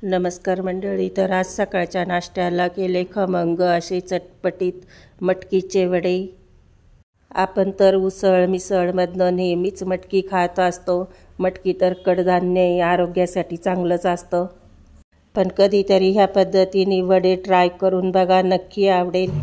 नमस्कार मंडळी. तर आज सकाळच्या नाश्त्याला केले खमंग असे चटपटीत मटकीचे वडे. आपण तर उसळ मिसळमधनं नेहमीच मटकी खात असतो. मटकी तर कडधान्य आरोग्यासाठी चांगलंच असतं, पण कधीतरी ह्या पद्धतीने वडे ट्राय करून बघा, नक्की आवडेल.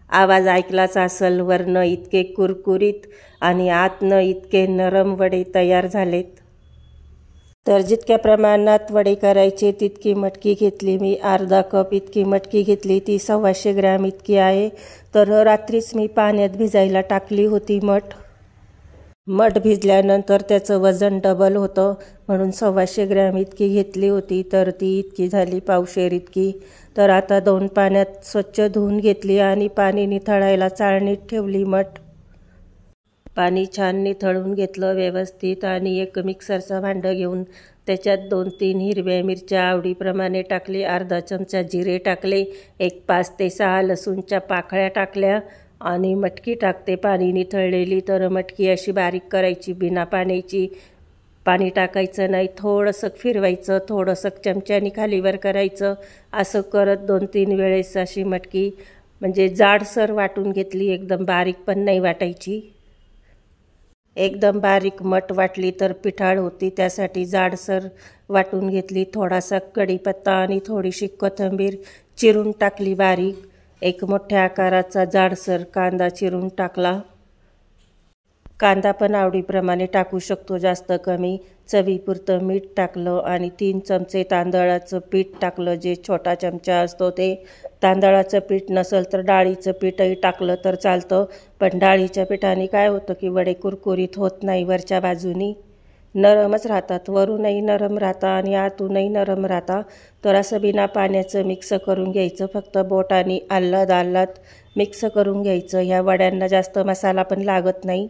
आवाज ऐकलाच असेल, वरनं इतके कुरकुरीत आणि आतनं इतके नरम वडे तयार झालेत. तर जितक्या प्रमाणात वडे करायचे तितकी मटकी घेतली मी. अर्धा कप इतकी मटकी घेतली, ती 125 ग्रॅम इतकी आहे. तर रात्रीच मी पाण्यात भिजायला टाकली होती मठ भिजल्यानंतर त्याचं वजन डबल होतं, म्हणून 125 ग्रॅम इतकी घेतली होती. तर ती इतकी झाली, पावशेर इतकी. तर आता 2 पाण्यात स्वच्छ धुवून घेतली आणि पाणी निथळायला चाळणीत ठेवली मठ. पाणी छान निथळून घेतलं व्यवस्थित आणि एक मिक्सरचा भांडं घेऊन त्याच्यात 2-3 हिरव्या मिरच्या आवडीप्रमाणे टाकले, अर्धा चमचा जिरे टाकले, एक 5 ते 6 लसूणच्या पाकळ्या टाकल्या आणि मटकी टाकते पाणी निथळलेली. तर मटकी अशी बारीक करायची, बिना पाण्याची. पाणी टाकायचं नाही, थोडंसं फिरवायचं, थोडंसं चमच्याने खालीवर करायचं. असं करत 2-3 वेळेस अशी मटकी म्हणजे जाडसर वाटून घेतली, एकदम बारीक पण नाही वाटायची. एकदम बारीक मठ वाटली तर पिठाळ होती, त्यासाठी जाडसर वाटून घेतली. थोडासा कढीपत्ता आणि थोडीशी कोथिंबीर चिरून टाकली बारीक. एक मोठ्या आकाराचा जाडसर कांदा चिरून टाकला. कांदा पण आवडीप्रमाणे टाकू शकतो, जास्त कमी. चवीपुरतं मीठ टाकलं आणि 3 चमचे तांदळाचं पीठ टाकलं, जे छोटा चमचा असतो ते. तांदळाचं पीठ नसेल तर डाळीचं पीठही टाकलं तर चालतं, पण डाळीच्या पिठाने काय होतं की वडे कुरकुरीत होत नाही, वरच्या बाजूनी नरमच राहतात. वरूनही नरम राहता आणि आतूनही नरम राहता. तर असं बिना पाण्याचं मिक्स करून घ्यायचं, फक्त बोटाने आल्हाद मिक्स करून घ्यायचं. ह्या वड्यांना जास्त मसाला पण लागत नाही.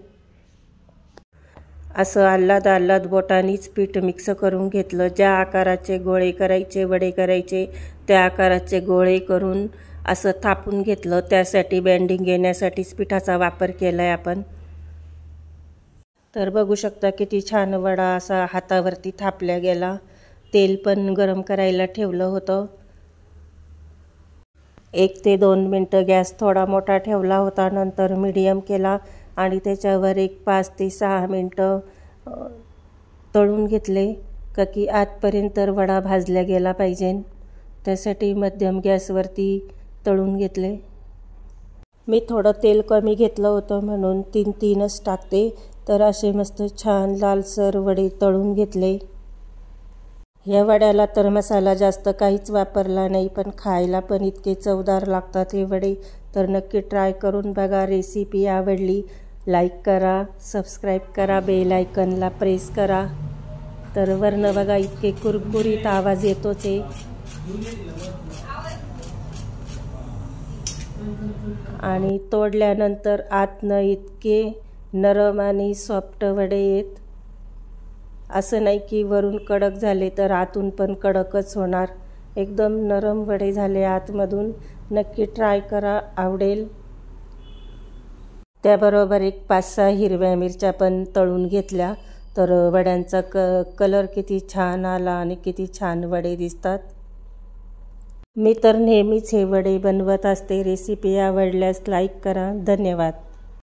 असं आल्हाद बोटानीच पीठ मिक्स करून घेतलं. ज्या आकाराचे गोळे करायचे, वडे करायचे, त्या आकाराचे गोळे करून असं थापून घेतलं. त्यासाठी बेंडिंग येण्यासाठीच पिठाचा वापर केला आहे आपण. तर बघू शकता किती छान वडा असा हातावरती थापल्या गेला. तेल पण गरम करायला ठेवलं होतं. 1 ते 2 मिनटं गॅस थोडा मोठा ठेवला होता, नंतर मीडियम केला आणि त्याच्यावर एक 5 ते 6 मिनटं तळून घेतले, का की आतपर्यंत वडा भाजला गेला पाहिजे. त्यासाठी मध्यम गॅसवरती तळून घेतले. मी थोडं तेल कमी घेतलं होतं म्हणून 3-3च टाकते. तर असे मस्त छान लालसर वडे तळून घेतले. ह्या वड्याला तर मसाला जास्त काहीच वापरला नाही, पण खायला पण इतके चवदार लागतात हे वडे. तर नक्की ट्राय करून बघा. रेसिपी आवडली लाईक करा, सबस्क्राईब करा, बेल आयकनला प्रेस करा. तर वरनं बघा इतके कुरकुरीत आवाज येतोच आहे. आणि तोडल्यानंतर आतनं इतके नरम आणि सॉफ्ट वडे आहेत. असं नाही की वरून कडक झाले तर आतून पण कडकच होणार. एकदम नरम वडे झाले आतमधून. नक्की ट्राय करा, आवडेल. त्याबरोबर एक 5-6 हिरव्या मिरच्या पण तळून घेतल्या. तर वड्यांचा कलर किती छान आला आणि किती छान वडे दिसतात. मी तर नेहमीच हे वडे बनवत असते. रेसिपी आवडल्यास लाईक करा. धन्यवाद.